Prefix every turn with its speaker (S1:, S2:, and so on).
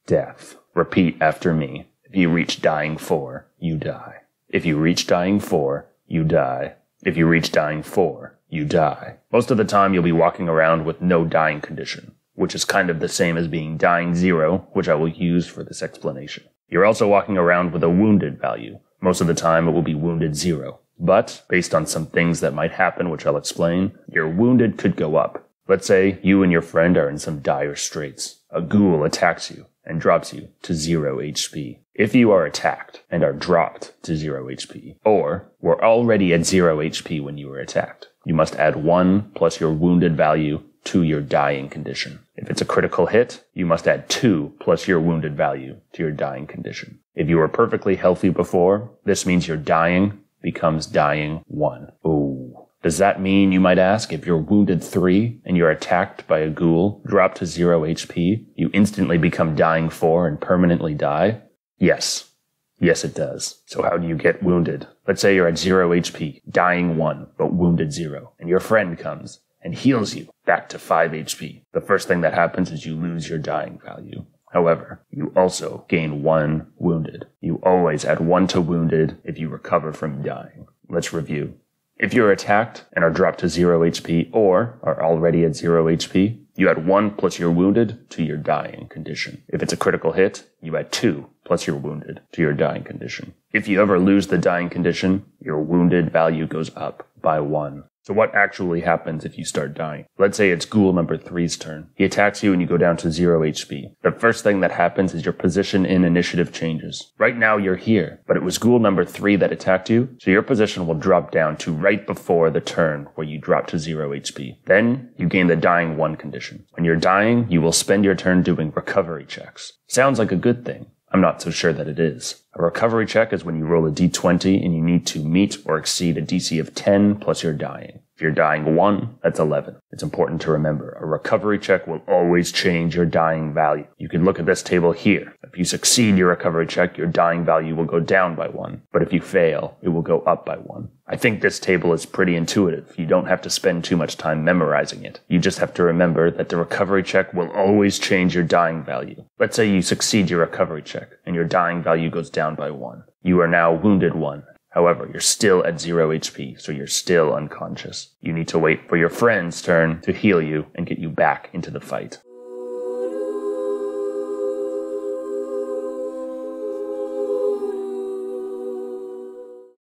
S1: death. Repeat after me. If you reach dying 4, you die. If you reach dying 4, you die. If you reach dying 4, you die. Most of the time you'll be walking around with no dying condition, which is kind of the same as being dying 0, which I will use for this explanation. You're also walking around with a wounded value. Most of the time it will be wounded 0. But, based on some things that might happen, which I'll explain, your wounded could go up. Let's say you and your friend are in some dire straits. A ghoul attacks you and drops you to 0 HP. If you are attacked and are dropped to 0 HP, or were already at 0 HP when you were attacked, you must add 1 plus your wounded value to your dying condition. If it's a critical hit, you must add 2 plus your wounded value to your dying condition. If you were perfectly healthy before, this means your dying becomes dying 1. Ooh. Does that mean, you might ask, if you're wounded 3 and you're attacked by a ghoul, drop to 0 HP, you instantly become dying 4 and permanently die? Yes. Yes, it does. So how do you get wounded? Let's say you're at 0 HP, dying 1, but wounded 0, and your friend comes and heals you back to 5 HP. The first thing that happens is you lose your dying value. However, you also gain 1 wounded. You always add 1 to wounded if you recover from dying. Let's review. If you're attacked and are dropped to 0 HP or are already at 0 HP, you add 1 plus your wounded to your dying condition. If it's a critical hit, you add 2 plus your wounded to your dying condition. If you ever lose the dying condition, your wounded value goes up by 1. So what actually happens if you start dying? Let's say it's ghoul number 3's turn. He attacks you and you go down to 0 HP. The first thing that happens is your position in initiative changes. Right now you're here, but it was ghoul number 3 that attacked you, so your position will drop down to right before the turn where you drop to 0 HP. Then you gain the dying 1 condition. When you're dying, you will spend your turn doing recovery checks. Sounds like a good thing. I'm not so sure that it is. A recovery check is when you roll a d20 and you need to meet or exceed a DC of 10 plus your dying. If you're dying 1, that's 11. It's important to remember, a recovery check will always change your dying value. You can look at this table here. If you succeed your recovery check, your dying value will go down by 1. But if you fail, it will go up by 1. I think this table is pretty intuitive. You don't have to spend too much time memorizing it. You just have to remember that the recovery check will always change your dying value. Let's say you succeed your recovery check and your dying value goes down by 1. You are now wounded 1. However, you're still at 0 HP, so you're still unconscious. You need to wait for your friend's turn to heal you and get you back into the fight.